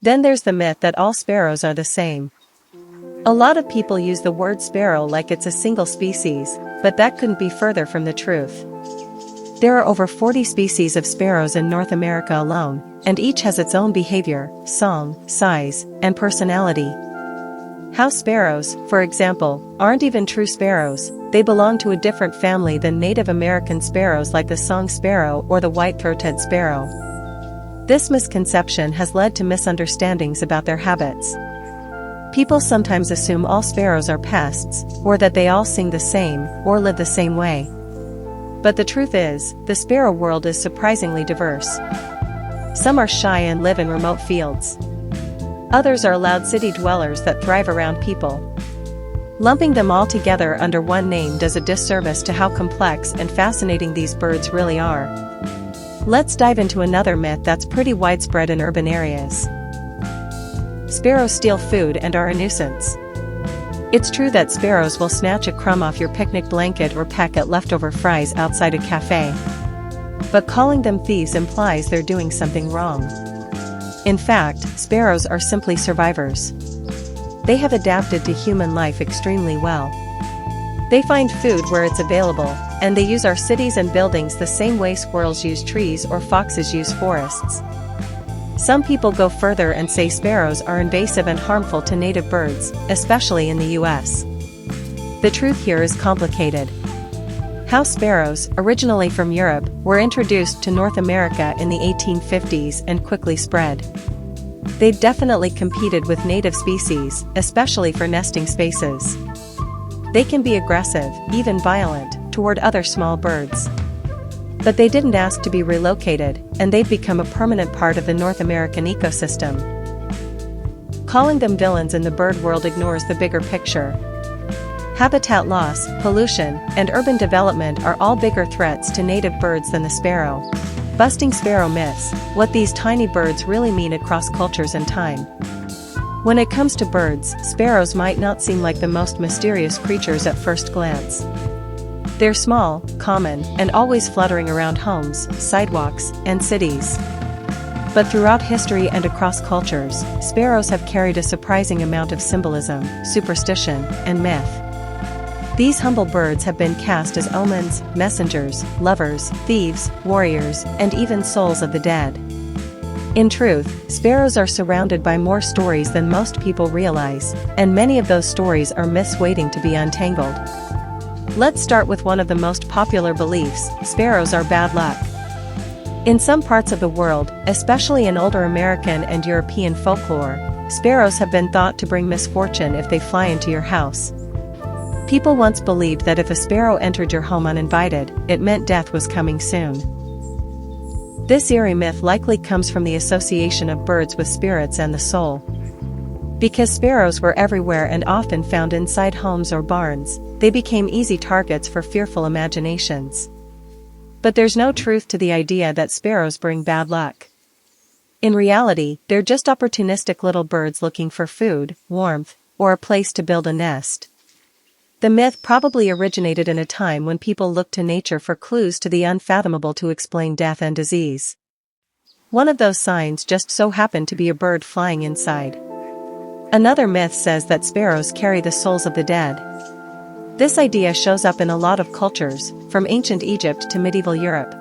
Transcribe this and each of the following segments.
Then there's the myth that all sparrows are the same. A lot of people use the word sparrow like it's a single species, but that couldn't be further from the truth. There are over 40 species of sparrows in North America alone, and each has its own behavior, song, size, and personality. House sparrows, for example, aren't even true sparrows. They belong to a different family than Native American sparrows like the song sparrow or the white-throated sparrow. This misconception has led to misunderstandings about their habits. People sometimes assume all sparrows are pests, or that they all sing the same, or live the same way. But the truth is, the sparrow world is surprisingly diverse. Some are shy and live in remote fields. Others are loud city dwellers that thrive around people. Lumping them all together under one name does a disservice to how complex and fascinating these birds really are. Let's dive into another myth that's pretty widespread in urban areas. Sparrows steal food and are a nuisance. It's true that sparrows will snatch a crumb off your picnic blanket or peck at leftover fries outside a cafe. But calling them thieves implies they're doing something wrong. In fact, sparrows are simply survivors. They have adapted to human life extremely well. They find food where it's available, and they use our cities and buildings the same way squirrels use trees or foxes use forests. Some people go further and say sparrows are invasive and harmful to native birds, especially in the US. The truth here is complicated. House sparrows, originally from Europe, were introduced to North America in the 1850s and quickly spread. They've definitely competed with native species, especially for nesting spaces. They can be aggressive, even violent, toward other small birds. But they didn't ask to be relocated, and they've become a permanent part of the North American ecosystem. Calling them villains in the bird world ignores the bigger picture. Habitat loss, pollution, and urban development are all bigger threats to native birds than the sparrow. Busting Sparrow Myths, what these tiny birds really mean across cultures and time. When it comes to birds, sparrows might not seem like the most mysterious creatures at first glance. They're small, common, and always fluttering around homes, sidewalks, and cities. But throughout history and across cultures, sparrows have carried a surprising amount of symbolism, superstition, and myth. These humble birds have been cast as omens, messengers, lovers, thieves, warriors, and even souls of the dead. In truth, sparrows are surrounded by more stories than most people realize, and many of those stories are myths waiting to be untangled. Let's start with one of the most popular beliefs: sparrows are bad luck. In some parts of the world, especially in older American and European folklore, sparrows have been thought to bring misfortune if they fly into your house. People once believed that if a sparrow entered your home uninvited, it meant death was coming soon. This eerie myth likely comes from the association of birds with spirits and the soul. Because sparrows were everywhere and often found inside homes or barns, they became easy targets for fearful imaginations. But there's no truth to the idea that sparrows bring bad luck. In reality, they're just opportunistic little birds looking for food, warmth, or a place to build a nest. The myth probably originated in a time when people looked to nature for clues to the unfathomable to explain death and disease. One of those signs just so happened to be a bird flying inside. Another myth says that sparrows carry the souls of the dead. This idea shows up in a lot of cultures, from ancient Egypt to medieval Europe.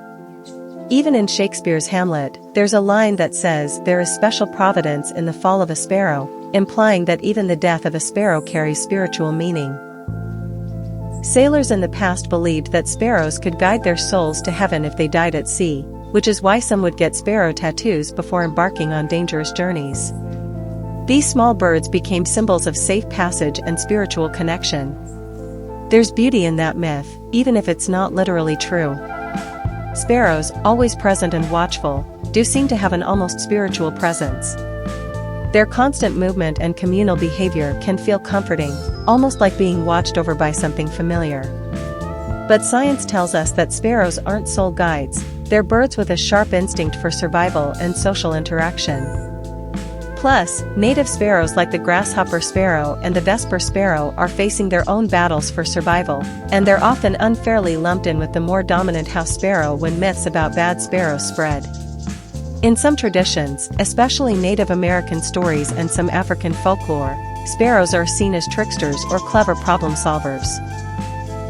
Even in Shakespeare's Hamlet, there's a line that says there is special providence in the fall of a sparrow, implying that even the death of a sparrow carries spiritual meaning. Sailors in the past believed that sparrows could guide their souls to heaven if they died at sea, which is why some would get sparrow tattoos before embarking on dangerous journeys. These small birds became symbols of safe passage and spiritual connection. There's beauty in that myth, even if it's not literally true. Sparrows, always present and watchful, do seem to have an almost spiritual presence. Their constant movement and communal behavior can feel comforting, almost like being watched over by something familiar. But science tells us that sparrows aren't soul guides, they're birds with a sharp instinct for survival and social interaction. Plus, native sparrows like the grasshopper sparrow and the vesper sparrow are facing their own battles for survival, and they're often unfairly lumped in with the more dominant house sparrow when myths about bad sparrows spread. In some traditions, especially Native American stories and some African folklore, sparrows are seen as tricksters or clever problem solvers.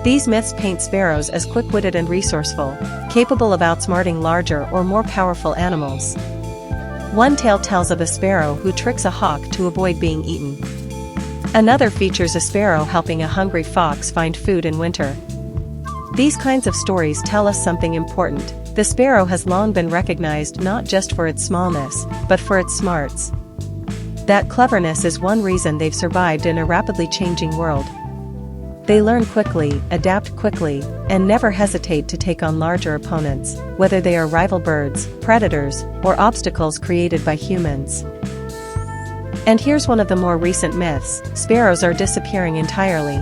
These myths paint sparrows as quick-witted and resourceful, capable of outsmarting larger or more powerful animals. One tale tells of a sparrow who tricks a hawk to avoid being eaten. Another features a sparrow helping a hungry fox find food in winter. These kinds of stories tell us something important. The sparrow has long been recognized not just for its smallness, but for its smarts. That cleverness is one reason they've survived in a rapidly changing world. They learn quickly, adapt quickly, and never hesitate to take on larger opponents, whether they are rival birds, predators, or obstacles created by humans. And here's one of the more recent myths: sparrows are disappearing entirely.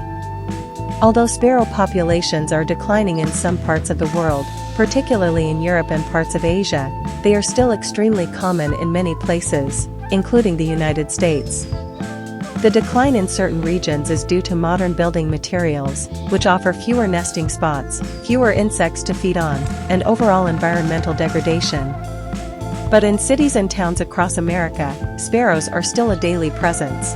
Although sparrow populations are declining in some parts of the world, particularly in Europe and parts of Asia, they are still extremely common in many places, including the United States. The decline in certain regions is due to modern building materials, which offer fewer nesting spots, fewer insects to feed on, and overall environmental degradation. But in cities and towns across America, sparrows are still a daily presence.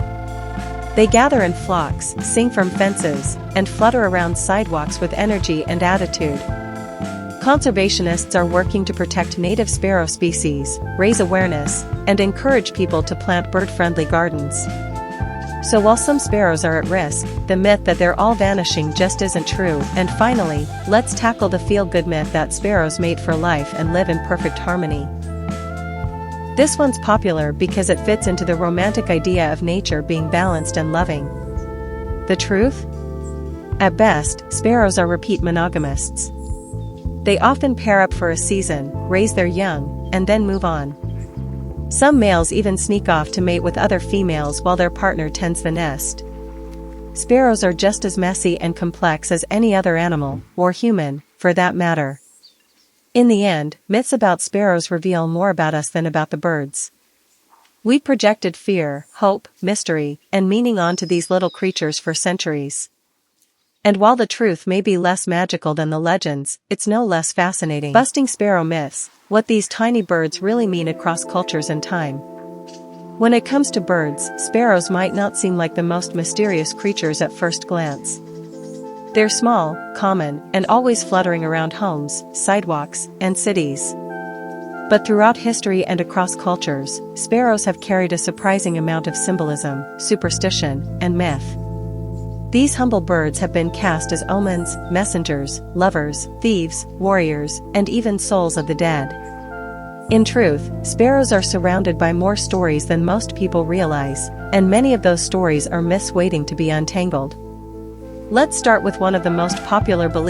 They gather in flocks, sing from fences, and flutter around sidewalks with energy and attitude. Conservationists are working to protect native sparrow species, raise awareness, and encourage people to plant bird-friendly gardens. So while some sparrows are at risk, the myth that they're all vanishing just isn't true. And finally, let's tackle the feel-good myth that sparrows mate for life and live in perfect harmony. This one's popular because it fits into the romantic idea of nature being balanced and loving. The truth? At best, sparrows are repeat monogamists. They often pair up for a season, raise their young, and then move on. Some males even sneak off to mate with other females while their partner tends the nest. Sparrows are just as messy and complex as any other animal, or human, for that matter. In the end, myths about sparrows reveal more about us than about the birds. We projected fear, hope, mystery, and meaning onto these little creatures for centuries. And while the truth may be less magical than the legends, it's no less fascinating. Busting Sparrow Myths: what these tiny birds really mean across cultures and time. When it comes to birds, sparrows might not seem like the most mysterious creatures at first glance. They're small, common, and always fluttering around homes, sidewalks, and cities. But throughout history and across cultures, sparrows have carried a surprising amount of symbolism, superstition, and myth. These humble birds have been cast as omens, messengers, lovers, thieves, warriors, and even souls of the dead. In truth, sparrows are surrounded by more stories than most people realize, and many of those stories are myths waiting to be untangled. Let's start with one of the most popular beliefs.